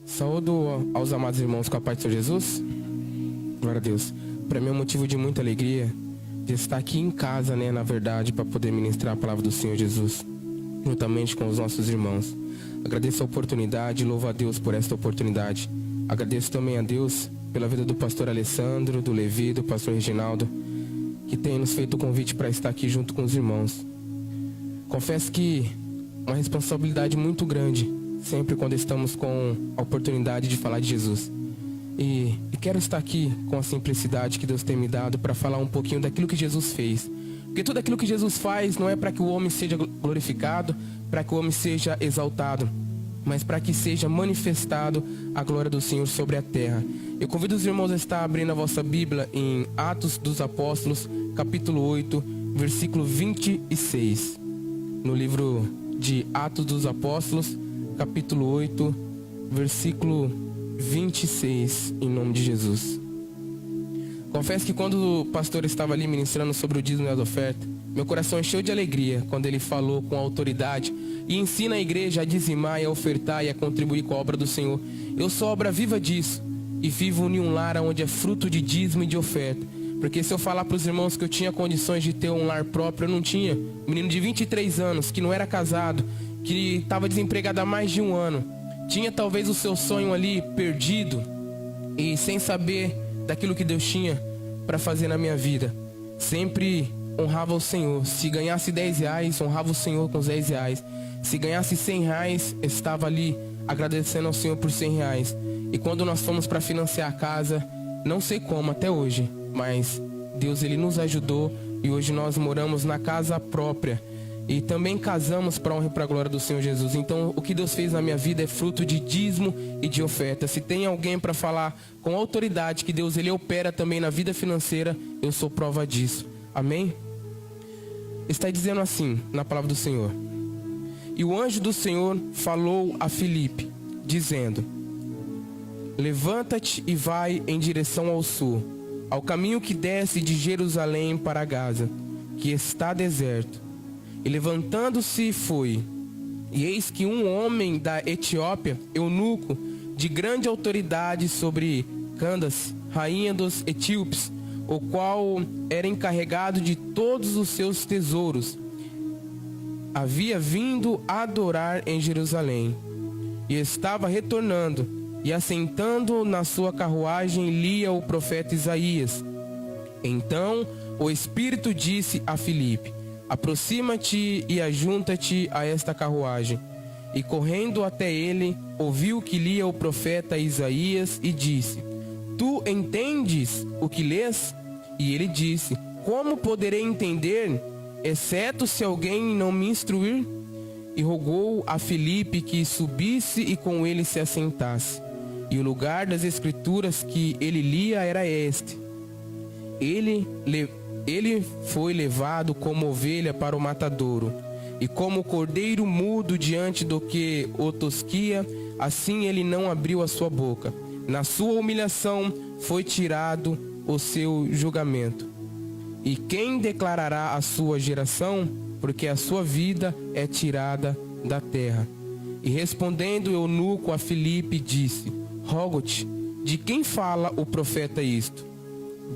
Saúdo aos amados irmãos com a paz do Senhor Jesus. Glória a Deus. Para mim é um motivo de muita alegria de estar aqui em casa, na verdade, para poder ministrar a palavra do Senhor Jesus, juntamente com os nossos irmãos. Agradeço a oportunidade, louvo a Deus por esta oportunidade. Agradeço também a Deus pela vida do pastor Alessandro, do Levi, do pastor Reginaldo, que tem nos feito o convite para estar aqui junto com os irmãos. Confesso que uma responsabilidade muito grande, sempre quando estamos com a oportunidade de falar de Jesus. E quero estar aqui com a simplicidade que Deus tem me dado para falar um pouquinho daquilo que Jesus fez. Porque tudo aquilo que Jesus faz não é para que o homem seja glorificado, para que o homem seja exaltado, mas para que seja manifestado a glória do Senhor sobre a terra. Eu convido os irmãos a estar abrindo a vossa Bíblia em Atos dos Apóstolos, capítulo 8, versículo 26. No livro de Atos dos Apóstolos, capítulo 8, versículo 26, em nome de Jesus. Confesso que quando o pastor estava ali ministrando sobre o dízimo e as ofertas, meu coração encheu de alegria quando ele falou com autoridade e ensina a igreja a dizimar e a ofertar e a contribuir com a obra do Senhor. Eu sou obra viva disso e vivo em um lar onde é fruto de dízimo e de oferta. Porque se eu falar para os irmãos que eu tinha condições de ter um lar próprio, eu não tinha. Um menino de 23 anos, que não era casado, que estava desempregado há mais de um ano, tinha talvez o seu sonho ali perdido e sem saber daquilo que Deus tinha para fazer na minha vida. Sempre honrava o Senhor. Se ganhasse 10 reais, honrava o Senhor com os 10 reais. Se ganhasse 100 reais, estava ali agradecendo ao Senhor por 100 reais. E quando nós fomos para financiar a casa, não sei como até hoje, mas Deus ele nos ajudou e hoje nós moramos na casa própria. E também casamos para a honra e para a glória do Senhor Jesus. Então o que Deus fez na minha vida é fruto de dízimo e de oferta. Se tem alguém para falar com autoridade que Deus ele opera também na vida financeira, eu sou prova disso. Amém? Está dizendo assim na palavra do Senhor: e o anjo do Senhor falou a Filipe, dizendo: levanta-te e vai em direção ao sul, ao caminho que desce de Jerusalém para Gaza, que está deserto. E levantando-se foi, e eis que um homem da Etiópia, eunuco, de grande autoridade sobre Candace, rainha dos etíopes, o qual era encarregado de todos os seus tesouros, havia vindo adorar em Jerusalém, e estava retornando, e assentando na sua carruagem lia o profeta Isaías. Então o Espírito disse a Filipe: aproxima-te e ajunta-te a esta carruagem. E correndo até ele, ouviu que lia o profeta Isaías e disse: tu entendes o que lês? E ele disse: como poderei entender, exceto se alguém não me instruir? E rogou a Filipe que subisse e com ele se assentasse. E o lugar das escrituras que ele lia era este: Ele foi levado como ovelha para o matadouro, e como cordeiro mudo diante do que o tosquia, assim ele não abriu a sua boca. Na sua humilhação foi tirado o seu julgamento. E quem declarará a sua geração? Porque a sua vida é tirada da terra. E respondendo o eunuco a Filipe, disse: rogo-te, de quem fala o profeta isto?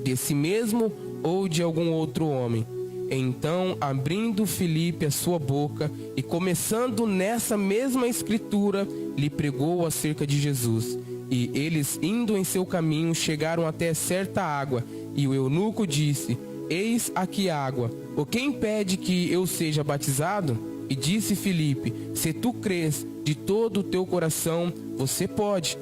De si mesmo ou de algum outro homem? Então, abrindo Filipe a sua boca e começando nessa mesma escritura, lhe pregou acerca de Jesus. E eles, indo em seu caminho, chegaram até certa água, e o eunuco disse: eis aqui água, o que impede que eu seja batizado? E disse Filipe: se tu crês de todo o teu coração, você pode.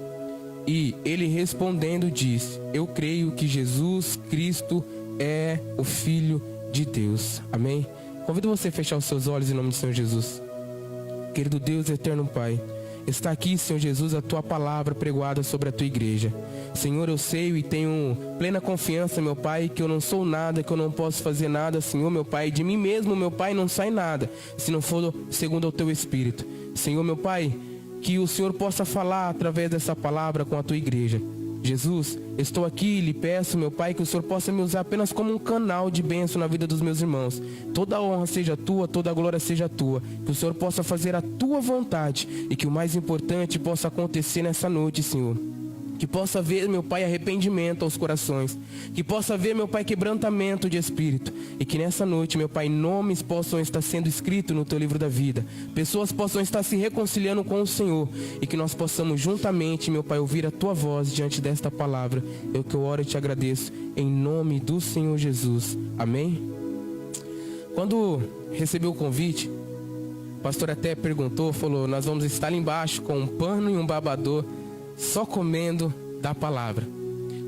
E ele respondendo disse: eu creio que Jesus Cristo é o Filho de Deus. Amém? Convido você a fechar os seus olhos em nome do Senhor Jesus. Querido Deus, eterno Pai, está aqui, Senhor Jesus, a Tua palavra pregoada sobre a Tua igreja. Senhor, eu sei e tenho plena confiança, meu Pai, que eu não sou nada, que eu não posso fazer nada, Senhor, meu Pai. De mim mesmo, meu Pai, não sai nada, se não for segundo o Teu Espírito. Senhor, meu Pai, que o Senhor possa falar através dessa palavra com a Tua igreja. Jesus, estou aqui e lhe peço, meu Pai, que o Senhor possa me usar apenas como um canal de bênção na vida dos meus irmãos. Toda a honra seja tua, toda a glória seja tua. Que o Senhor possa fazer a tua vontade e que o mais importante possa acontecer nessa noite, Senhor. Que possa haver, meu Pai, arrependimento aos corações. Que possa haver, meu Pai, quebrantamento de espírito. E que nessa noite, meu Pai, nomes possam estar sendo escritos no teu livro da vida. Pessoas possam estar se reconciliando com o Senhor. E que nós possamos juntamente, meu Pai, ouvir a tua voz diante desta palavra. Eu que eu oro e te agradeço. Em nome do Senhor Jesus. Amém? Quando recebi o convite, o pastor até perguntou, falou, nós vamos estar ali embaixo com um pano e um babador, só comendo da palavra.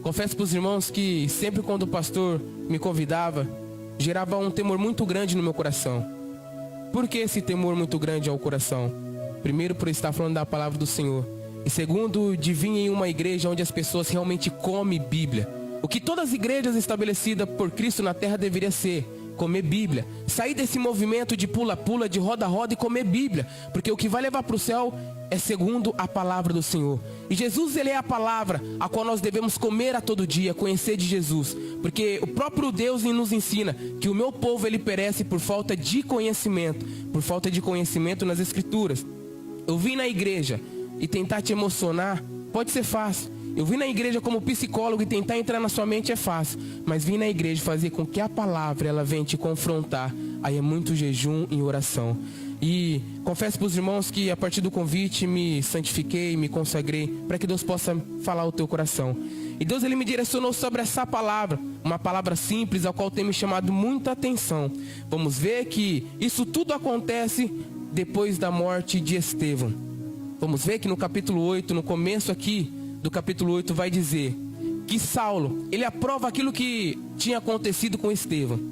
Confesso para os irmãos que sempre quando o pastor me convidava, gerava um temor muito grande no meu coração. Por que esse temor muito grande ao coração? Primeiro, por estar falando da palavra do Senhor. E segundo, de vir em uma igreja onde as pessoas realmente comem Bíblia. O que todas as igrejas estabelecidas por Cristo na terra deveria ser: comer Bíblia. Sair desse movimento de pula-pula, de roda-roda e comer Bíblia. Porque o que vai levar para o céu é segundo a palavra do Senhor. E Jesus, ele é a palavra a qual nós devemos comer a todo dia, conhecer de Jesus. Porque o próprio Deus nos ensina que o meu povo, ele perece por falta de conhecimento. Por falta de conhecimento nas Escrituras. Eu vim na igreja e tentar te emocionar pode ser fácil. Eu vim na igreja como psicólogo e tentar entrar na sua mente é fácil. Mas vim na igreja fazer com que a palavra ela venha te confrontar. Aí é muito jejum e oração. E confesso para os irmãos que a partir do convite me santifiquei, me consagrei para que Deus possa falar ao teu coração. E Deus, ele me direcionou sobre essa palavra, uma palavra simples, a qual tem me chamado muita atenção. Vamos ver que isso tudo acontece depois da morte de Estevão. Vamos ver que no capítulo 8, no começo aqui do capítulo 8, vai dizer que Saulo, ele aprova aquilo que tinha acontecido com Estevão.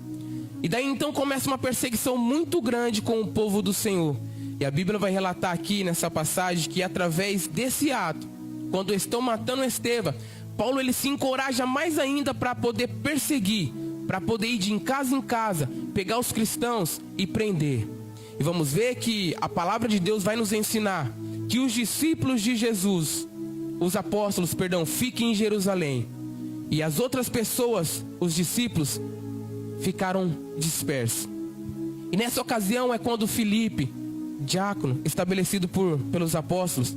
E daí então começa uma perseguição muito grande com o povo do Senhor. E a Bíblia vai relatar aqui nessa passagem que através desse ato, quando estão matando Estevão, Paulo ele se encoraja mais ainda para poder perseguir, para poder ir de em casa, pegar os cristãos e prender. E vamos ver que a palavra de Deus vai nos ensinar que os discípulos de Jesus, os apóstolos, fiquem em Jerusalém. E as outras pessoas, os discípulos, ficaram dispersos. E nessa ocasião é quando Filipe, diácono, estabelecido pelos apóstolos,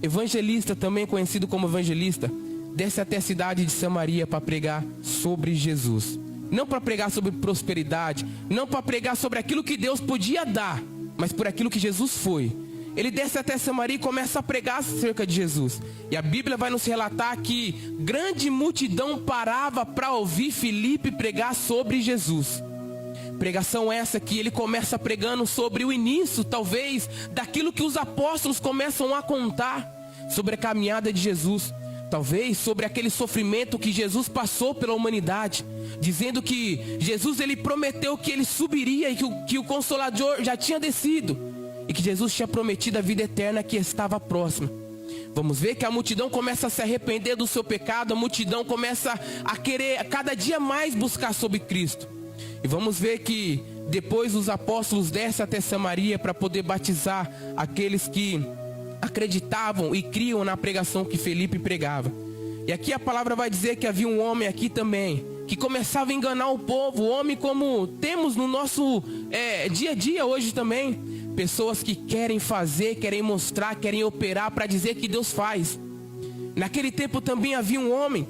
evangelista, também conhecido como evangelista, desce até a cidade de Samaria para pregar sobre Jesus. Não para pregar sobre prosperidade, não para pregar sobre aquilo que Deus podia dar, mas por aquilo que Jesus foi. Ele desce até Samaria e começa a pregar acerca de Jesus. E a Bíblia vai nos relatar que grande multidão parava para ouvir Filipe pregar sobre Jesus. Pregação essa que ele começa pregando sobre o início, talvez, daquilo que os apóstolos começam a contar sobre a caminhada de Jesus. Talvez sobre aquele sofrimento que Jesus passou pela humanidade, dizendo que Jesus ele prometeu que ele subiria e que o Consolador já tinha descido. E que Jesus tinha prometido a vida eterna que estava próxima. Vamos ver que a multidão começa a se arrepender do seu pecado. A multidão começa a querer cada dia mais buscar sobre Cristo. E vamos ver que depois os apóstolos descem até Samaria para poder batizar aqueles que acreditavam e criam na pregação que Filipe pregava. E aqui a palavra vai dizer que havia um homem aqui também que começava a enganar o povo. Homem como temos no nosso dia a dia hoje também. Pessoas que querem fazer, querem mostrar, querem operar para dizer que Deus faz. Naquele tempo também havia um homem.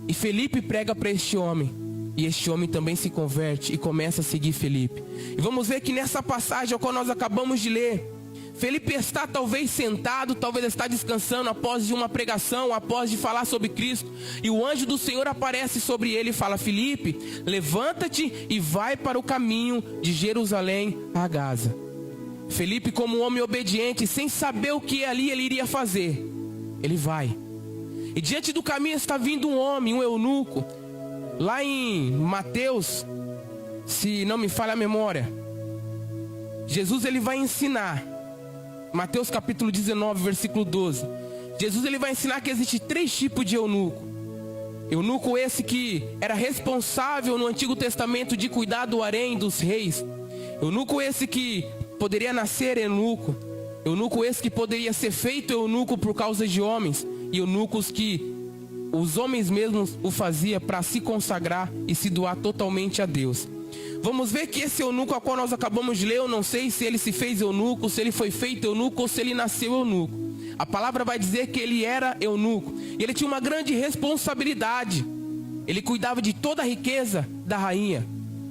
E Filipe prega para este homem. E este homem também se converte e começa a seguir Filipe. E vamos ver que nessa passagem, a qual nós acabamos de ler, Filipe está talvez sentado, talvez está descansando após de uma pregação, após de falar sobre Cristo. E o anjo do Senhor aparece sobre ele e fala: Filipe, levanta-te e vai para o caminho de Jerusalém a Gaza. Filipe, como um homem obediente, sem saber o que ali ele iria fazer, ele vai. E diante do caminho está vindo um homem, um eunuco. Lá em Mateus, se não me falha a memória, Jesus ele vai ensinar. Mateus capítulo 19, versículo 12. Jesus ele vai ensinar que existe 3 tipos de eunuco. Eunuco esse que era responsável no Antigo Testamento de cuidar do harém dos reis. Eunuco esse que poderia nascer eunuco. Eunuco esse que poderia ser feito eunuco por causa de homens. E eunucos que os homens mesmos o faziam para se consagrar e se doar totalmente a Deus. Vamos ver que esse eunuco a qual nós acabamos de ler, eu não sei se ele se fez eunuco, se ele foi feito eunuco ou se ele nasceu eunuco. A palavra vai dizer que ele era eunuco. E ele tinha uma grande responsabilidade. Ele cuidava de toda a riqueza da rainha.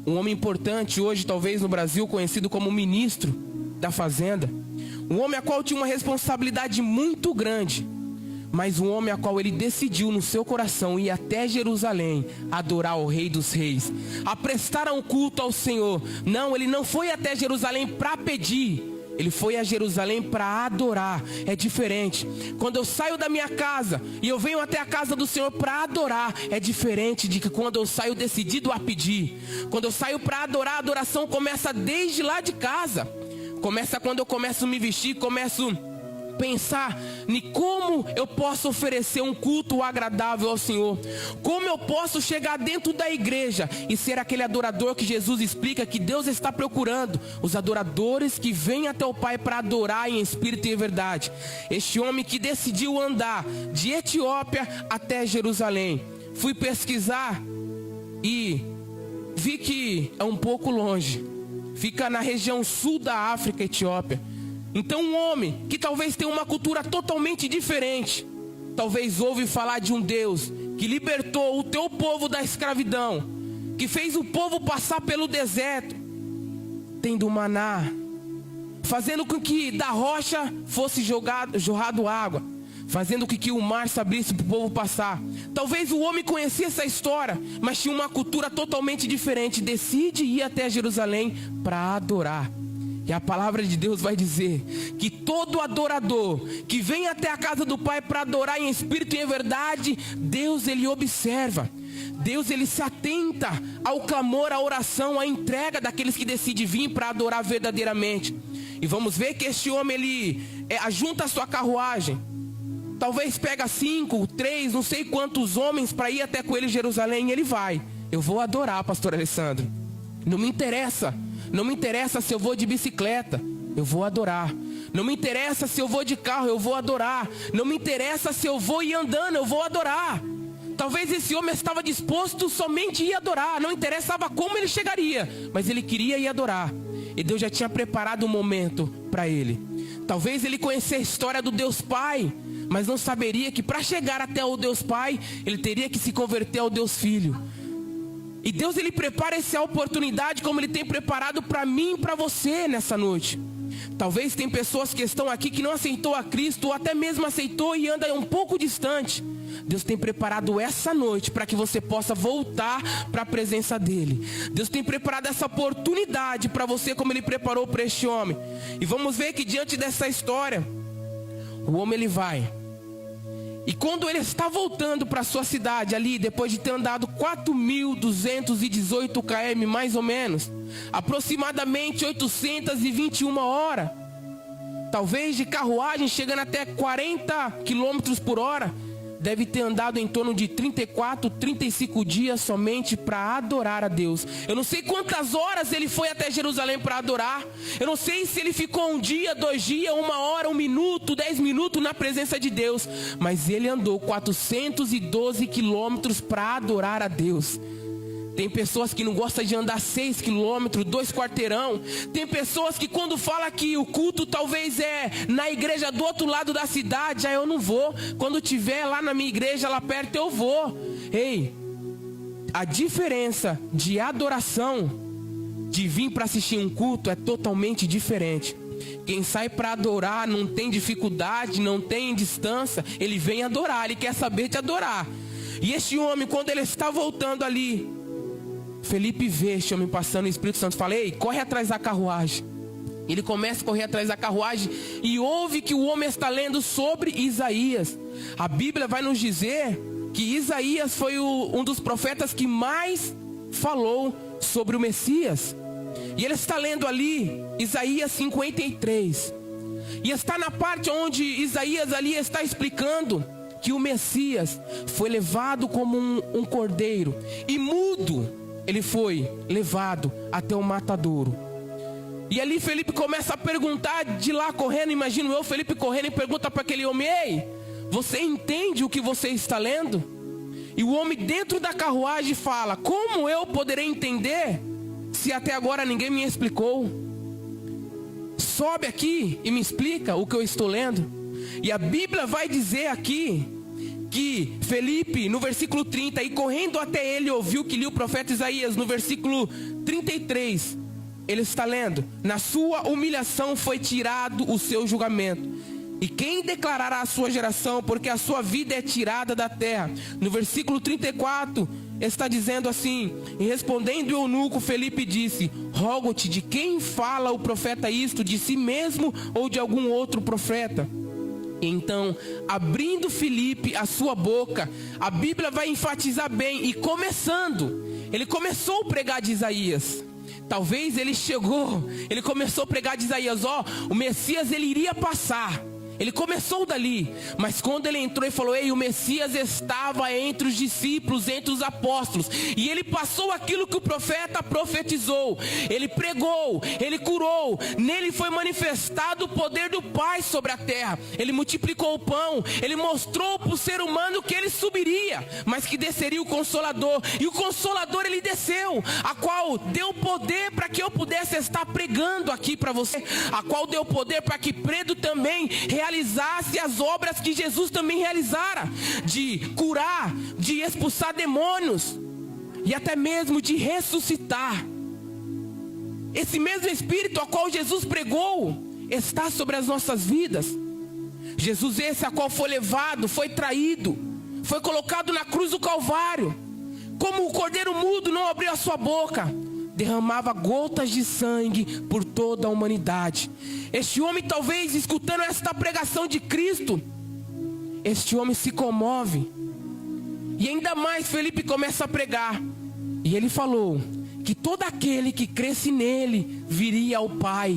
Um homem importante hoje, talvez no Brasil, conhecido como ministro da fazenda. Um homem a qual tinha uma responsabilidade muito grande. Mas um homem a qual ele decidiu no seu coração ir até Jerusalém, adorar o Rei dos Reis, a prestar um culto ao Senhor. Não, ele não foi até Jerusalém para pedir, ele foi a Jerusalém para adorar. É diferente. Quando eu saio da minha casa e eu venho até a casa do Senhor para adorar, é diferente de que quando eu saio decidido a pedir. Quando eu saio para adorar, a adoração começa desde lá de casa. Começa quando eu começo a me vestir, começo pensar em como eu posso oferecer um culto agradável ao Senhor. Como eu posso chegar dentro da igreja e ser aquele adorador que Jesus explica que Deus está procurando. Os adoradores que vêm até o Pai para adorar em espírito e em verdade. Este homem que decidiu andar de Etiópia até Jerusalém. Fui pesquisar e vi que é um pouco longe. Fica na região sul da África, Etiópia. Então um homem que talvez tenha uma cultura totalmente diferente, talvez ouve falar de um Deus que libertou o teu povo da escravidão, que fez o povo passar pelo deserto, tendo maná, fazendo com que da rocha fosse jorrado água, fazendo com que o mar se abrisse para o povo passar. Talvez o homem conhecia essa história, mas tinha uma cultura totalmente diferente. Decide ir até Jerusalém para adorar. E a palavra de Deus vai dizer que todo adorador que vem até a casa do Pai para adorar em espírito e em verdade, Deus ele observa. Deus ele se atenta ao clamor, à oração, à entrega daqueles que decidem vir para adorar verdadeiramente. E vamos ver que este homem ele ajunta a sua carruagem. Talvez pega 5, 3, não sei quantos homens para ir até com ele em Jerusalém. E ele vai. Eu vou adorar, pastor Alessandro. Não me interessa. Não me interessa se eu vou de bicicleta, eu vou adorar. Não me interessa se eu vou de carro, eu vou adorar. Não me interessa se eu vou ir andando, eu vou adorar. Talvez esse homem estava disposto somente a ir adorar. Não interessava como ele chegaria, mas ele queria ir adorar. E Deus já tinha preparado um momento para ele. Talvez ele conhecesse a história do Deus Pai, mas não saberia que para chegar até o Deus Pai, ele teria que se converter ao Deus Filho. E Deus ele prepara essa oportunidade como ele tem preparado para mim e para você nessa noite. Talvez tem pessoas que estão aqui que não aceitou a Cristo, ou até mesmo aceitou e anda um pouco distante. Deus tem preparado essa noite para que você possa voltar para a presença dEle. Deus tem preparado essa oportunidade para você como Ele preparou para este homem. E vamos ver que diante dessa história, o homem ele vai. E quando ele está voltando para sua cidade ali, depois de ter andado 4.218 km mais ou menos, aproximadamente 821 horas, talvez de carruagem chegando até 40 km por hora, deve ter andado em torno de 34, 35 dias somente para adorar a Deus. Eu não sei quantas horas ele foi até Jerusalém para adorar. Eu não sei se ele ficou 1 dia, 2 dias, 1 hora, 1 minuto, 10 minutos na presença de Deus. Mas ele andou 412 quilômetros para adorar a Deus. Tem pessoas que não gostam de andar 6 quilômetros, 2 quarteirão. Tem pessoas que quando fala que o culto talvez é na igreja do outro lado da cidade, aí eu não vou. Quando tiver lá na minha igreja, lá perto, eu vou. Ei, a diferença de adoração, de vir para assistir um culto, é totalmente diferente. Quem sai para adorar não tem dificuldade, não tem distância. Ele vem adorar, ele quer saber de adorar. E este homem, quando ele está voltando ali, Felipe vê este homem passando, o Espírito Santo fala: ei, corre atrás da carruagem. Ele começa a correr atrás da carruagem e ouve que o homem está lendo sobre Isaías. A Bíblia vai nos dizer que Isaías foi um dos profetas que mais falou sobre o Messias. E ele está lendo ali Isaías 53. E está na parte onde Isaías ali está explicando que o Messias foi levado como um cordeiro e mudo. Ele foi levado até o matadouro. E ali Felipe começa a perguntar de lá correndo. Imagino eu, Felipe correndo, e pergunta para aquele homem: ei, você entende o que você está lendo? E o homem dentro da carruagem fala: como eu poderei entender se até agora ninguém me explicou? Sobe aqui e me explica o que eu estou lendo. E a Bíblia vai dizer aqui que Felipe, no versículo 30, e correndo até ele, ouviu que lia o profeta Isaías. No versículo 33, ele está lendo: na sua humilhação foi tirado o seu julgamento. E quem declarará a sua geração, porque a sua vida é tirada da terra? No versículo 34, está dizendo assim: e respondendo o eunuco, Felipe disse: rogo-te, de quem fala o profeta isto? De si mesmo ou de algum outro profeta? Então, abrindo Felipe a sua boca, a Bíblia vai enfatizar bem, e ele começou a pregar de Isaías. Talvez ele começou a pregar de Isaías: o Messias ele iria passar. Ele começou dali, mas quando ele entrou e falou: ei, o Messias estava entre os discípulos, entre os apóstolos, e ele passou aquilo que o profeta profetizou. Ele pregou, ele curou, nele foi manifestado o poder do Pai sobre a terra. Ele multiplicou o pão, ele mostrou para o ser humano que ele subiria, mas que desceria o Consolador. E o Consolador ele desceu, a qual deu poder para que eu pudesse estar pregando aqui para você, a qual deu poder para que Pedro também realizasse as obras que Jesus também realizara, de curar, de expulsar demônios e até mesmo de ressuscitar. Esse mesmo Espírito a qual Jesus pregou está sobre as nossas vidas. Jesus esse a qual foi levado, foi traído, foi colocado na cruz do Calvário, como o cordeiro mudo não abriu a sua boca, derramava gotas de sangue por toda a humanidade. Este homem, talvez escutando esta pregação de Cristo, este homem se comove. E ainda mais Felipe começa a pregar, e ele falou que todo aquele que cresce nele viria ao Pai,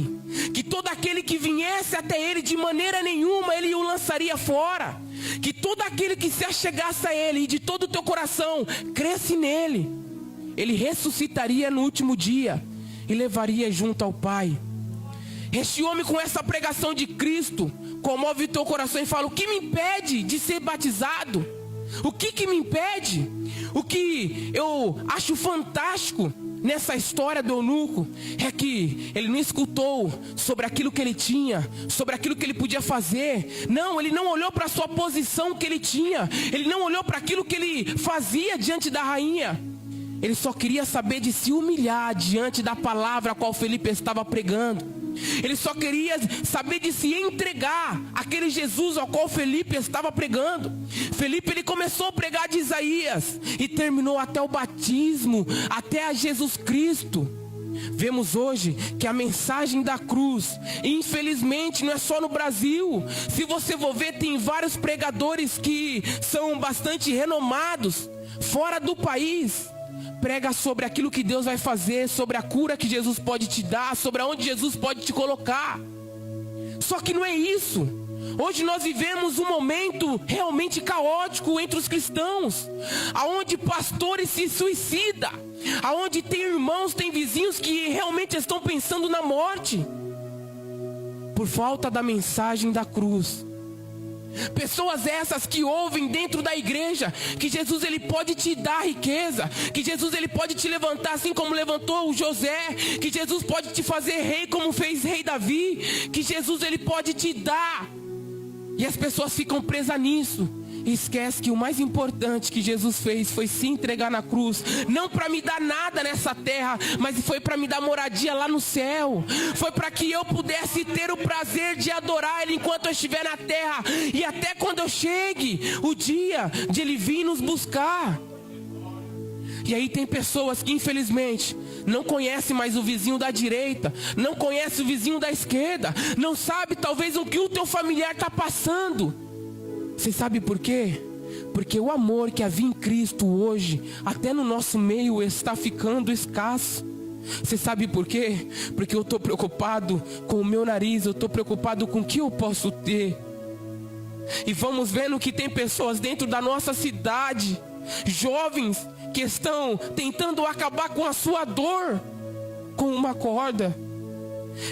que todo aquele que viesse até ele, de maneira nenhuma ele o lançaria fora, que todo aquele que se achegasse a ele e de todo o teu coração cresce nele, ele ressuscitaria no último dia e levaria junto ao Pai. Este homem, com essa pregação de Cristo, comove o teu coração e fala: o que me impede de ser batizado? O que me impede? O que eu acho fantástico nessa história do eunuco é que ele não escutou sobre aquilo que ele tinha, sobre aquilo que ele podia fazer. Não, ele não olhou para a sua posição que ele tinha, ele não olhou para aquilo que ele fazia diante da rainha. Ele só queria saber de se humilhar diante da palavra a qual Felipe estava pregando. Ele só queria saber de se entregar àquele Jesus ao qual Felipe estava pregando. Felipe ele começou a pregar de Isaías e terminou até o batismo, até a Jesus Cristo. Vemos hoje que a mensagem da cruz, infelizmente, não é só no Brasil. Se você for ver, tem vários pregadores que são bastante renomados fora do país. Prega sobre aquilo que Deus vai fazer, sobre a cura que Jesus pode te dar, sobre aonde Jesus pode te colocar. Só que não é isso. Hoje nós vivemos um momento realmente caótico entre os cristãos, aonde pastores se suicidam, aonde tem irmãos, tem vizinhos que realmente estão pensando na morte, por falta da mensagem da cruz. Pessoas essas que ouvem dentro da igreja que Jesus ele pode te dar riqueza, que Jesus ele pode te levantar assim como levantou o José, que Jesus pode te fazer rei como fez rei Davi, que Jesus ele pode te dar. E as pessoas ficam presas nisso e esquecem que o mais importante que Jesus fez foi se entregar na cruz, não para me dar nada nessa terra, mas foi para me dar moradia lá no céu. Foi para que eu pudesse ter o prazer de adorar Ele enquanto eu estiver na terra, e até quando eu chegue o dia de Ele vir nos buscar. E aí tem pessoas que infelizmente não conhecem mais o vizinho da direita, não conhecem o vizinho da esquerda, não sabe talvez o que o teu familiar está passando. Você sabe por quê? Porque o amor que havia em Cristo hoje, até no nosso meio, está ficando escasso. Você sabe por quê? Porque eu estou preocupado com o meu nariz, eu estou preocupado com o que eu posso ter. E vamos vendo que tem pessoas dentro da nossa cidade, jovens, que estão tentando acabar com a sua dor com uma corda.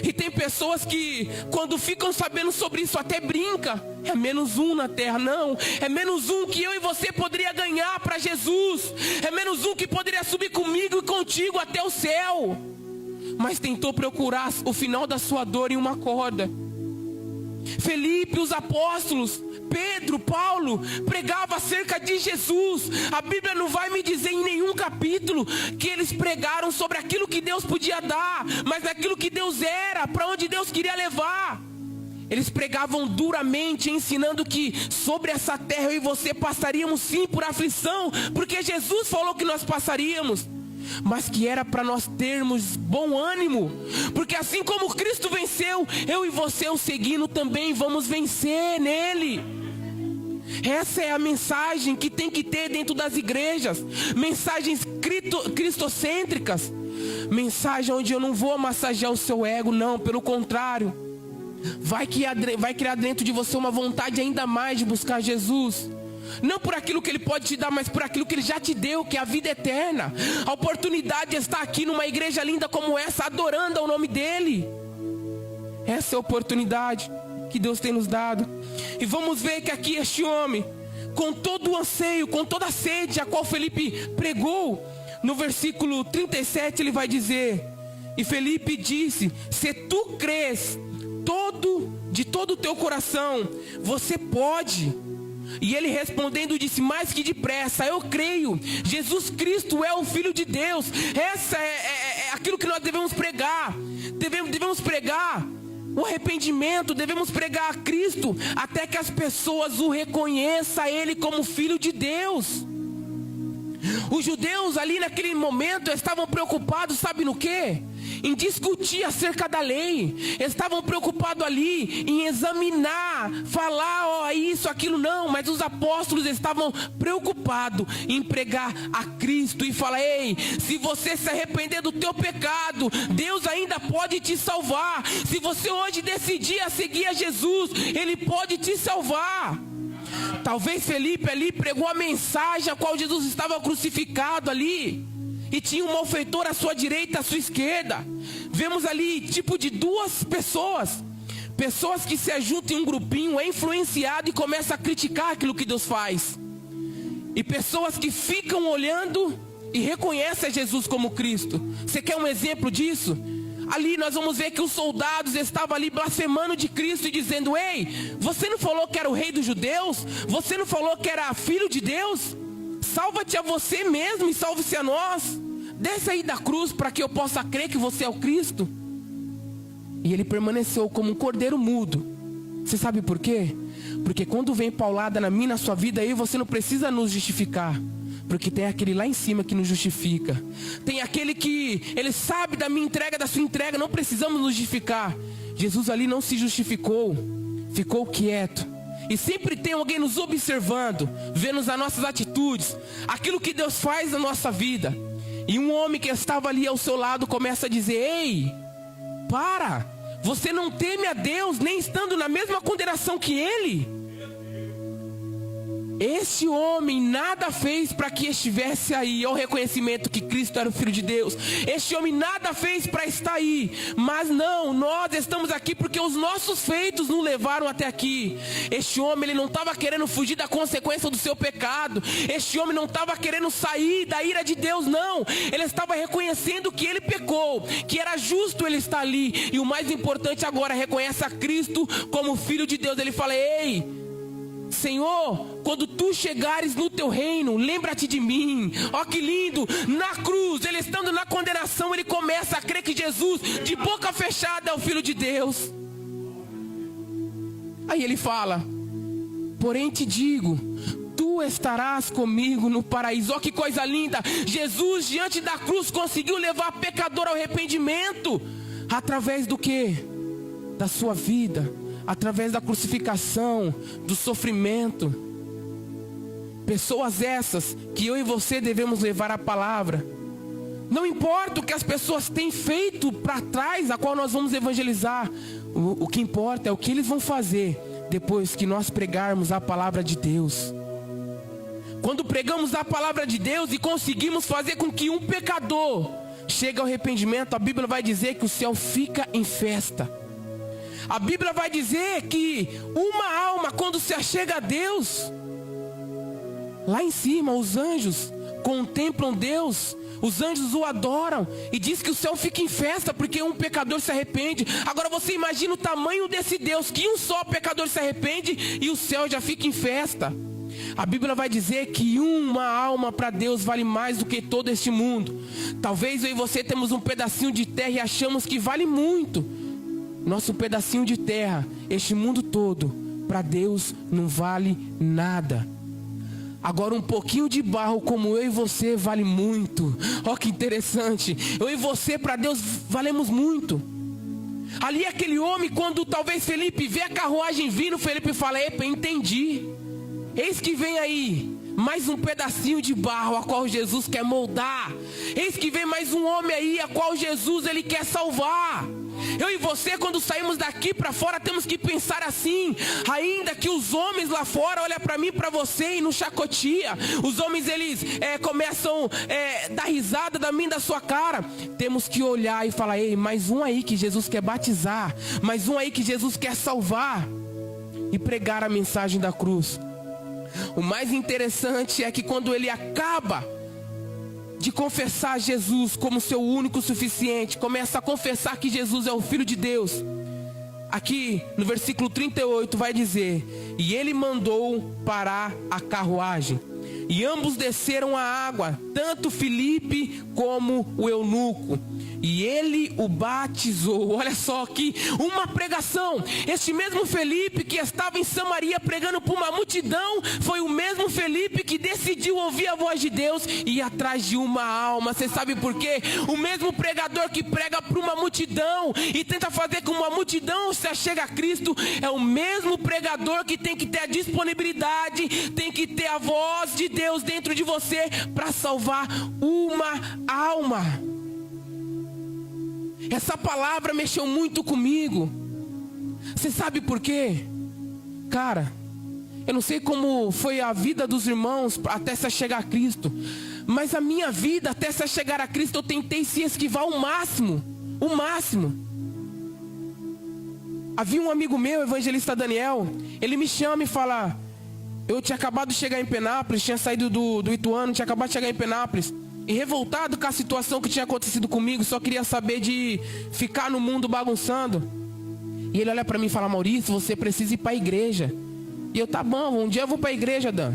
E tem pessoas que, quando ficam sabendo sobre isso, até brinca. É menos um na terra. Não, é menos um que eu e você poderia ganhar para Jesus. É menos um que poderia subir comigo e contigo até o céu. Mas tentou procurar o final da sua dor em uma corda. Felipe, os apóstolos, Pedro, Paulo, pregava acerca de Jesus. A Bíblia não vai me dizer em nenhum capítulo que eles pregaram sobre aquilo que Deus podia dar, mas aquilo que Deus era, para onde Deus queria levar. Eles pregavam duramente, ensinando que sobre essa terra eu e você passaríamos sim por aflição, porque Jesus falou que nós passaríamos, mas que era para nós termos bom ânimo, porque assim como Cristo venceu, eu e você o seguindo também vamos vencer nele. Essa é a mensagem que tem que ter dentro das igrejas. Mensagens cristocêntricas. Mensagem onde eu não vou massagear o seu ego, não, pelo contrário. Vai criar dentro de você uma vontade ainda mais de buscar Jesus. Não por aquilo que Ele pode te dar, mas por aquilo que Ele já te deu, que é a vida eterna. A oportunidade de estar aqui numa igreja linda como essa, adorando ao nome dEle. Essa é a oportunidade que Deus tem nos dado. E vamos ver que aqui este homem, com todo o anseio, com toda a sede a qual Felipe pregou, no versículo 37 ele vai dizer: e Felipe disse: se tu crês de todo o teu coração, você pode. E ele respondendo disse: mais que depressa, eu creio, Jesus Cristo é o Filho de Deus. Essa é aquilo que nós devemos pregar. Devemos pregar o arrependimento, devemos pregar a Cristo, até que as pessoas o reconheçam Ele como Filho de Deus. Os judeus ali naquele momento estavam preocupados, sabe no quê? Em discutir acerca da lei. Estavam preocupados ali em examinar, falar, ó, isso, aquilo, não. Mas os apóstolos estavam preocupados em pregar a Cristo e falar: ei, se você se arrepender do teu pecado, Deus ainda pode te salvar. Se você hoje decidir a seguir a Jesus, Ele pode te salvar. Talvez Felipe ali pregou a mensagem a qual Jesus estava crucificado ali, e tinha um malfeitor à sua direita, à sua esquerda. Vemos ali tipo de duas pessoas que se ajuntam em um grupinho, é influenciado e começa a criticar aquilo que Deus faz, e pessoas que ficam olhando e reconhecem Jesus como Cristo. Você quer um exemplo disso? Ali nós vamos ver que os soldados estavam ali blasfemando de Cristo e dizendo: ei, você não falou que era o rei dos judeus? Você não falou que era filho de Deus? Salva-te a você mesmo e salve-se a nós. Desce aí da cruz para que eu possa crer que você é o Cristo. E ele permaneceu como um cordeiro mudo. Você sabe por quê? Porque quando vem paulada na minha, na sua vida, aí você não precisa nos justificar, porque tem aquele lá em cima que nos justifica. Tem aquele que ele sabe da minha entrega, da sua entrega. Não precisamos nos justificar. Jesus ali não se justificou, ficou quieto. E sempre tem alguém nos observando, vendo as nossas atitudes, aquilo que Deus faz na nossa vida. E um homem que estava ali ao seu lado começa a dizer: ei, para, você não teme a Deus, nem estando na mesma condenação que Ele? Este homem nada fez para que estivesse aí, ao reconhecimento que Cristo era o Filho de Deus. Este homem nada fez para estar aí. Mas não, nós estamos aqui porque os nossos feitos nos levaram até aqui. Este homem, ele não estava querendo fugir da consequência do seu pecado. Este homem não estava querendo sair da ira de Deus, não. Ele estava reconhecendo que ele pecou, que era justo ele estar ali. E o mais importante agora, reconhece a Cristo como Filho de Deus. Ele fala: ei, Senhor, quando tu chegares no teu reino, lembra-te de mim. Ó, que lindo, na cruz, ele estando na condenação, ele começa a crer que Jesus, de boca fechada, é o Filho de Deus. Aí ele fala: porém te digo, tu estarás comigo no paraíso. Ó, que coisa linda. Jesus, diante da cruz, conseguiu levar pecador ao arrependimento. Através do quê? Da sua vida, através da crucificação, do sofrimento. Pessoas essas que eu e você devemos levar a palavra. Não importa o que as pessoas têm feito para trás, a qual nós vamos evangelizar. O que importa é o que eles vão fazer depois que nós pregarmos a palavra de Deus. Quando pregamos a palavra de Deus e conseguimos fazer com que um pecador chega ao arrependimento, a Bíblia vai dizer que o céu fica em festa. A Bíblia vai dizer que uma alma, quando se achega a Deus, lá em cima os anjos contemplam Deus, os anjos o adoram, e diz que o céu fica em festa porque um pecador se arrepende. Agora você imagina o tamanho desse Deus, que um só pecador se arrepende e o céu já fica em festa. A Bíblia vai dizer que uma alma para Deus vale mais do que todo este mundo. Talvez eu e você temos um pedacinho de terra e achamos que vale muito. Nosso pedacinho de terra, este mundo todo, para Deus não vale nada. Agora um pouquinho de barro como eu e você vale muito. Olha que interessante. Eu e você para Deus valemos muito. Ali aquele homem, quando talvez Felipe vê a carruagem vindo, Felipe fala: epa, entendi. Eis que vem aí mais um pedacinho de barro a qual Jesus quer moldar. Eis que vem mais um homem aí a qual Jesus ele quer salvar. Eu e você, quando saímos daqui para fora, temos que pensar assim: ainda que os homens lá fora olham para mim e para você e nos chacotia, os homens eles começam a dar risada da minha e da sua cara, temos que olhar e falar: ei, mais um aí que Jesus quer batizar, mais um aí que Jesus quer salvar, e pregar a mensagem da cruz. O mais interessante é que quando ele acaba de confessar Jesus como seu único suficiente, começa a confessar que Jesus é o Filho de Deus. Aqui no versículo 38 vai dizer: e ele mandou parar a carruagem, e ambos desceram a água, tanto Filipe como o eunuco, e ele o batizou. Olha só que uma pregação. Este mesmo Felipe que estava em Samaria pregando para uma multidão, foi o mesmo Felipe que decidiu ouvir a voz de Deus e ir atrás de uma alma. Você sabe por quê? O mesmo pregador que prega para uma multidão e tenta fazer com que uma multidão se achegue a Cristo, é o mesmo pregador que tem que ter a disponibilidade, tem que ter a voz de Deus dentro de você para salvar uma alma. Essa palavra mexeu muito comigo. Você sabe por quê? Cara, eu não sei como foi a vida dos irmãos até se chegar a Cristo, mas a minha vida até se chegar a Cristo, eu tentei se esquivar o máximo. O máximo. Havia um amigo meu, o evangelista Daniel, ele me chama e fala: eu tinha acabado de chegar em Penápolis, tinha saído do Ituano, tinha acabado de chegar em Penápolis, e revoltado com a situação que tinha acontecido comigo, só queria saber de ficar no mundo bagunçando. E ele olha para mim e fala: Maurício, você precisa ir para a igreja. E eu: tá bom, um dia eu vou para a igreja, Dan.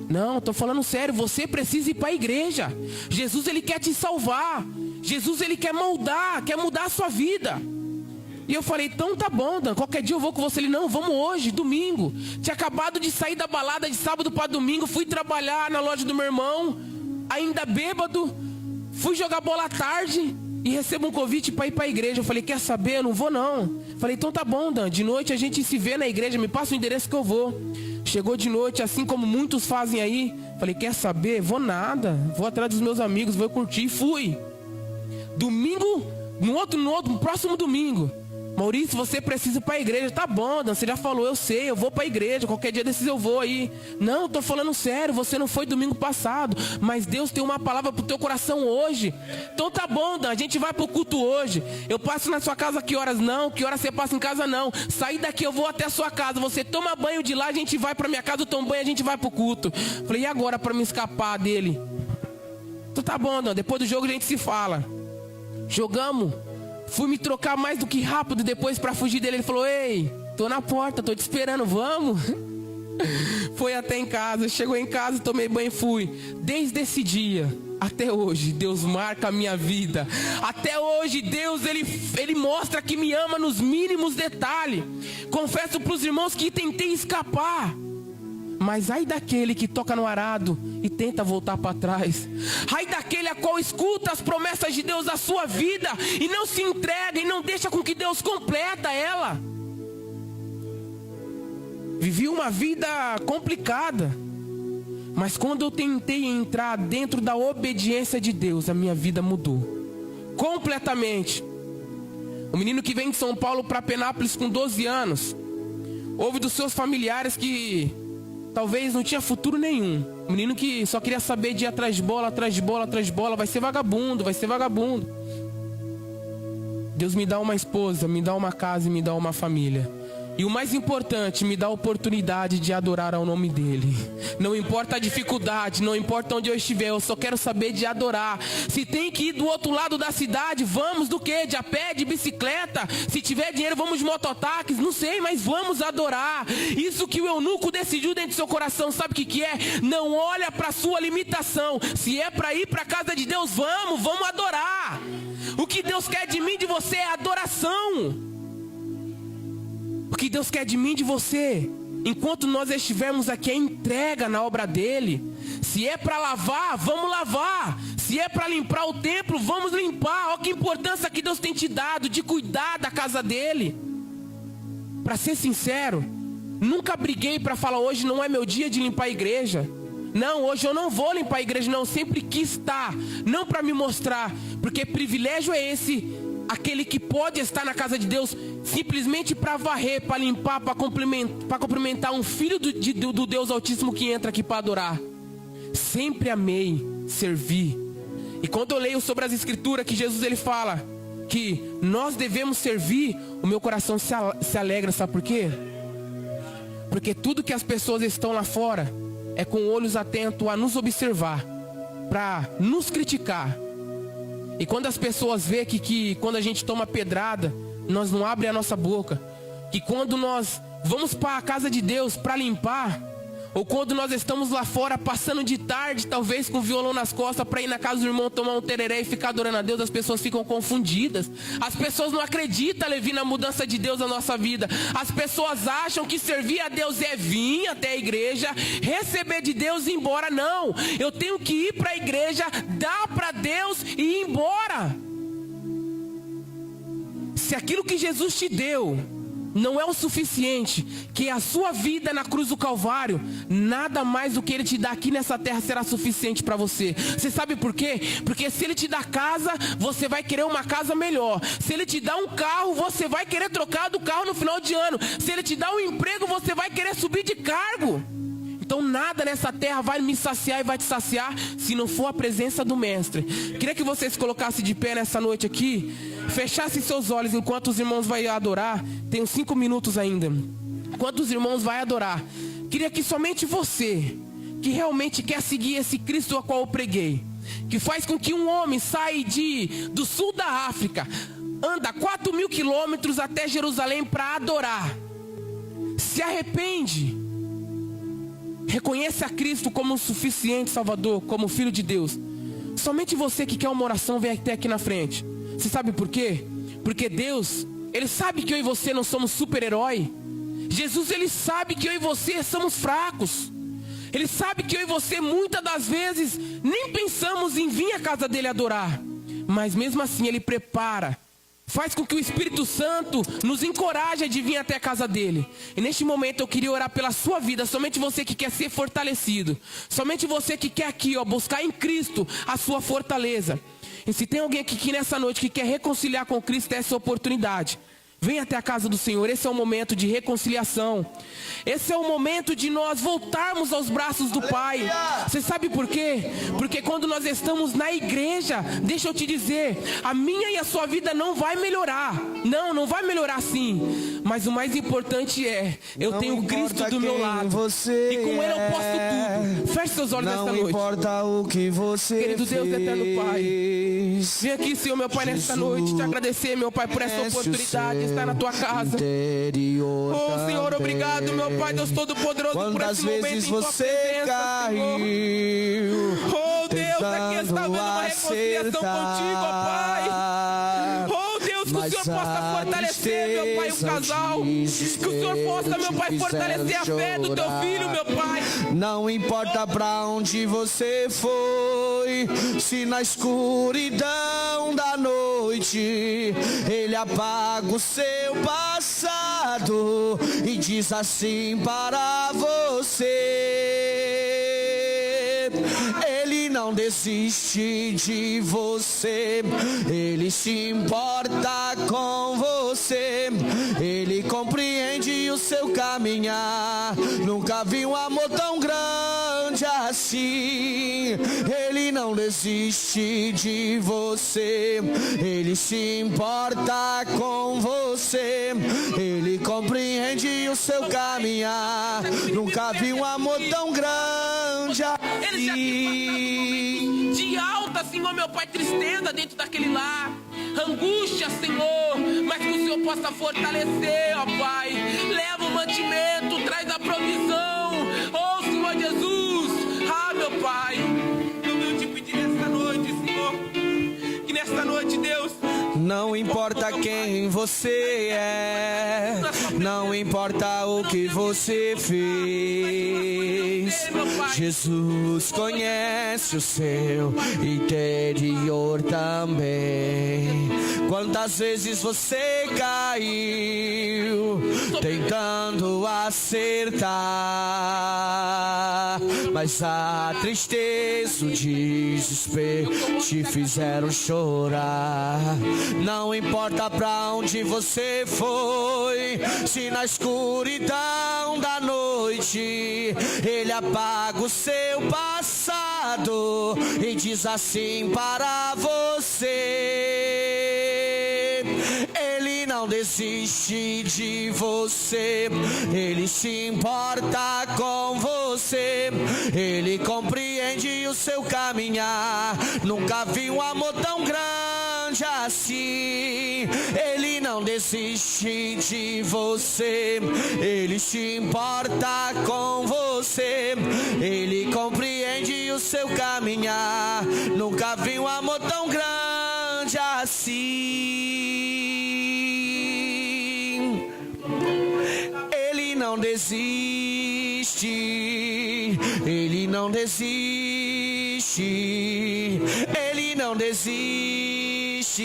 Não, tô falando sério, você precisa ir para a igreja. Jesus ele quer te salvar. Jesus ele quer mudar a sua vida. E eu falei: então tá bom, Dan, qualquer dia eu vou com você. Ele: não, vamos hoje, domingo. Tinha acabado de sair da balada de sábado para domingo, fui trabalhar na loja do meu irmão, ainda bêbado, fui jogar bola à tarde e recebo um convite para ir para a igreja. Eu falei: quer saber? Eu não vou não. Falei: então tá bom, Dan, de noite a gente se vê na igreja, me passa o endereço que eu vou. Chegou de noite, assim como muitos fazem aí. Falei: quer saber? Vou nada, vou atrás dos meus amigos, vou curtir. Fui. Domingo, no próximo domingo: Maurício, você precisa ir para a igreja. Tá bom, Dan, você já falou, eu sei, eu vou para a igreja, qualquer dia desses eu vou aí. Não, tô falando sério, você não foi domingo passado, mas Deus tem uma palavra pro teu coração hoje. Então tá bom, Dan, a gente vai pro culto hoje. Eu passo na sua casa que horas? Não, que horas você passa em casa? Não. Sair daqui eu vou até a sua casa, você toma banho de lá, a gente vai pra minha casa, eu tomo banho, a gente vai pro culto. Falei: e agora para me escapar dele? Então tá bom, Dan, depois do jogo a gente se fala. Jogamos. Fui me trocar mais do que rápido depois para fugir dele. Ele falou: ei, tô na porta, tô te esperando, vamos? Foi até em casa, chegou em casa, tomei banho e fui. Desde esse dia até hoje, Deus marca a minha vida. Até hoje, Deus ele mostra que me ama nos mínimos detalhes. Confesso para os irmãos que tentei escapar, mas ai daquele que toca no arado e tenta voltar para trás. Ai daquele a qual escuta as promessas de Deus na sua vida e não se entrega e não deixa com que Deus completa ela. Vivi uma vida complicada, mas quando eu tentei entrar dentro da obediência de Deus, a minha vida mudou completamente. O menino que vem de São Paulo para Penápolis com 12 anos, ouve dos seus familiares que talvez não tinha futuro nenhum. Um menino que só queria saber de ir atrás de bola, atrás de bola, atrás de bola. Vai ser vagabundo, vai ser vagabundo. Deus me dá uma esposa, me dá uma casa e me dá uma família. E o mais importante, me dá a oportunidade de adorar ao nome dele. Não importa a dificuldade, não importa onde eu estiver, eu só quero saber de adorar. Se tem que ir do outro lado da cidade, vamos do quê? De a pé, de bicicleta? Se tiver dinheiro, vamos de mototáxis? Não sei, mas vamos adorar. Isso que o eunuco decidiu dentro do seu coração, sabe o que é? Não olha para a sua limitação. Se é para ir para a casa de Deus, vamos adorar. O que Deus quer de mim e de você é adoração. O que Deus quer de mim e de você, enquanto nós estivermos aqui, é entrega na obra dele. Se é para lavar, vamos lavar. Se é para limpar o templo, vamos limpar. Olha que importância que Deus tem te dado de cuidar da casa dele. Para ser sincero, nunca briguei para falar hoje não é meu dia de limpar a igreja. Não, hoje eu não vou limpar a igreja, não. Eu sempre quis estar, não para me mostrar, porque privilégio é esse. Aquele que pode estar na casa de Deus simplesmente para varrer, para limpar, para cumprimentar um filho do Deus Altíssimo que entra aqui para adorar. Sempre amei servir. E quando eu leio sobre as escrituras que Jesus ele fala que nós devemos servir, o meu coração se alegra, sabe por quê? Porque tudo que as pessoas estão lá fora é com olhos atentos a nos observar, para nos criticar. E quando as pessoas veem que quando a gente toma pedrada, nós não abrimos a nossa boca. Que quando nós vamos para a casa de Deus para limpar, ou quando nós estamos lá fora passando de tarde, talvez com o violão nas costas, para ir na casa do irmão tomar um tereré e ficar adorando a Deus, as pessoas ficam confundidas. As pessoas não acreditam, Levi, na mudança de Deus na nossa vida. As pessoas acham que servir a Deus é vir até a igreja, receber de Deus e ir embora. Não, eu tenho que ir para a igreja, dar para Deus e ir embora. Se aquilo que Jesus te deu não é o suficiente, que a sua vida na cruz do Calvário, nada mais do que ele te dá aqui nessa terra será suficiente para você. Você sabe por quê? Porque se ele te dá casa, você vai querer uma casa melhor. Se ele te dá um carro, você vai querer trocar do carro no final de ano. Se ele te dá um emprego, você vai querer subir de cargo. Então nada nessa terra vai me saciar e vai te saciar se não for a presença do Mestre. Queria que você se colocasse de pé nessa noite aqui, fechasse seus olhos enquanto os irmãos vão adorar. Tenho 5 minutos ainda. Enquanto os irmãos vão adorar, queria que somente você, que realmente quer seguir esse Cristo a qual eu preguei, que faz com que um homem saia do sul da África, anda 4.000 quilômetros até Jerusalém para adorar, se arrepende, reconhece a Cristo como o suficiente Salvador, como Filho de Deus. Somente você que quer uma oração, vem até aqui na frente. Você sabe por quê? Porque Deus, Ele sabe que eu e você não somos super-herói. Jesus, Ele sabe que eu e você somos fracos. Ele sabe que eu e você muitas das vezes nem pensamos em vir à casa dele adorar. Mas mesmo assim Ele prepara, faz com que o Espírito Santo nos encoraje de vir até a casa dele. E neste momento eu queria orar pela sua vida. Somente você que quer ser fortalecido, somente você que quer aqui, buscar em Cristo a sua fortaleza. E se tem alguém aqui que nessa noite que quer reconciliar com Cristo, essa oportunidade. Vem até a casa do Senhor. Esse é o momento de reconciliação. Esse é o momento de nós voltarmos aos braços do Pai. Você sabe por quê? Porque quando nós estamos na igreja, deixa eu te dizer, a minha e a sua vida não vai melhorar. Não vai melhorar sim. Mas o mais importante é, eu tenho Cristo do meu lado. E com Ele eu posso tudo. Feche seus olhos nesta noite. Não importa o que você Querido Deus, eterno Pai, vem aqui, Senhor, meu Pai, nesta noite, te agradecer, meu Pai, por essa oportunidade estar na tua casa. Oh Senhor, obrigado, meu Pai, Deus Todo-Poderoso, por esse momento em tua presença, Senhor. Oh Deus, aqui está havendo uma reconciliação contigo, ó Pai. Oh Deus, que o Senhor possa fortalecer, meu Pai, o casal. Que o Senhor possa, meu Pai, fortalecer a fé do teu filho, meu Pai. Não importa pra onde você foi, se na escuridão da noite Ele apaga o seu passado e diz assim para você: Ele não desiste de você, Ele se importa com você, Ele compreende o seu caminhar. Nunca vi um amor tão grande assim. Ele não desiste de você, Ele se importa com você, Ele compreende o seu caminhar. Nunca vi um amor tão grande assim. De alta, Senhor, meu Pai, tristeza dentro daquele lar, angústia, Senhor, mas que o Senhor possa fortalecer, ó Pai. Leva o mantimento, traz a provisão, oh Senhor Jesus. Ah, meu Pai, eu te pedi nessa noite, Senhor, que nessa noite, Deus, não importa quem você é, não importa o que você fez, Jesus conhece o seu interior também. Quantas vezes você caiu tentando acertar, mas a tristeza, o desespero te fizeram chorar. Não importa pra onde você foi, se na escuridão da noite Ele apaga o seu passado e diz assim para você: Ele não desiste de você, Ele se importa com você, Ele compreende o seu caminhar. Nunca vi um amor tão grande assim. Ele não desiste de você, Ele se importa com você, Ele compreende o seu caminhar. Nunca vi um amor tão grande assim. Ele não desiste, Ele não desiste, Ele não desiste,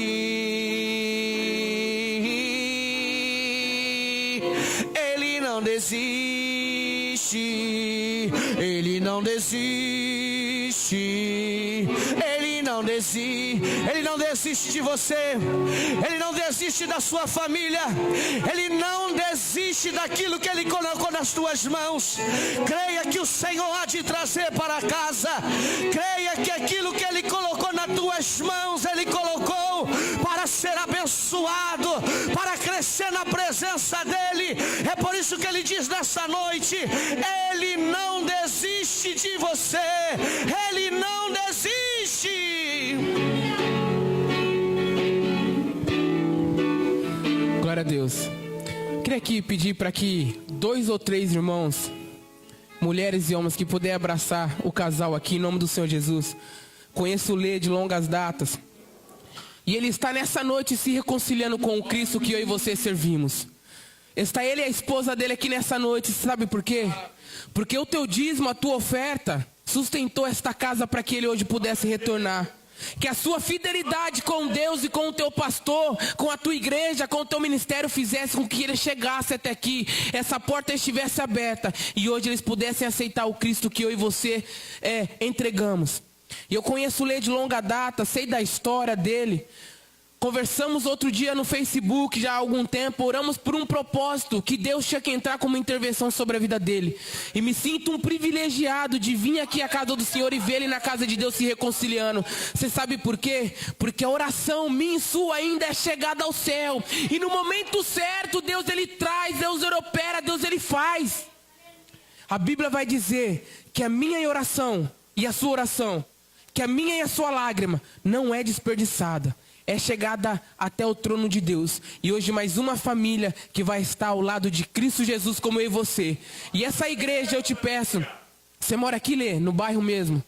Ele não desiste, Ele não desiste, Ele não desiste, Ele não desiste de você, Ele não desiste da sua família, Ele não desiste daquilo que Ele colocou nas tuas mãos. Creia que o Senhor há de trazer para casa, creia que aquilo que Ele colocou nas tuas mãos, Ele colocou para ser abençoado, para crescer na presença dEle. É por isso que Ele diz nessa noite: Ele não desiste de você, Ele não desiste. glória a Deus. Queria aqui pedir para que 2 ou 3 irmãos, mulheres e homens, que puderem abraçar o casal aqui em nome do Senhor Jesus. Conheço o Lê de longas datas, e ele está nessa noite se reconciliando com o Cristo que eu e você servimos. Está ele e a esposa dele aqui nessa noite. Sabe por quê? Porque o teu dízimo, a tua oferta, sustentou esta casa para que ele hoje pudesse retornar. Que a sua fidelidade com Deus e com o teu pastor, com a tua igreja, com o teu ministério, fizesse com que ele chegasse até aqui, essa porta estivesse aberta, e hoje eles pudessem aceitar o Cristo que eu e você entregamos. E eu conheço o Lê de longa data, sei da história dele. Conversamos outro dia no Facebook, já há algum tempo, oramos por um propósito, que Deus tinha que entrar como intervenção sobre a vida dele. E me sinto um privilegiado de vir aqui à casa do Senhor e ver ele na casa de Deus se reconciliando. Você sabe por quê? Porque a oração minha e sua ainda é chegada ao céu. E no momento certo, Deus ele traz, Deus ele opera, Deus ele faz. A Bíblia vai dizer que a minha oração e a sua oração, que a minha e a sua lágrima não é desperdiçada. É chegada até o trono de Deus. E hoje mais uma família que vai estar ao lado de Cristo Jesus como eu e você. E essa igreja, eu te peço, você mora aqui, Lê, no bairro mesmo,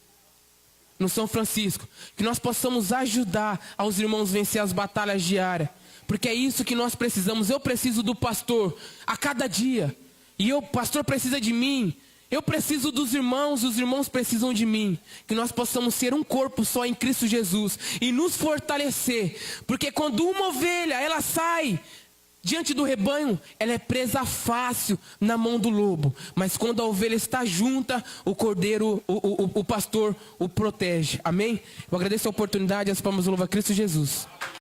no São Francisco, que nós possamos ajudar aos irmãos a vencer as batalhas diárias. Porque é isso que nós precisamos. Eu preciso do pastor a cada dia. E o pastor precisa de mim. Eu preciso dos irmãos, os irmãos precisam de mim. Que nós possamos ser um corpo só em Cristo Jesus e nos fortalecer. Porque quando uma ovelha, ela sai Diante do rebanho, ela é presa fácil na mão do lobo. Mas quando a ovelha está junta, o cordeiro, o pastor o protege. Amém? Eu agradeço a oportunidade, as palmas do louvor a Cristo Jesus.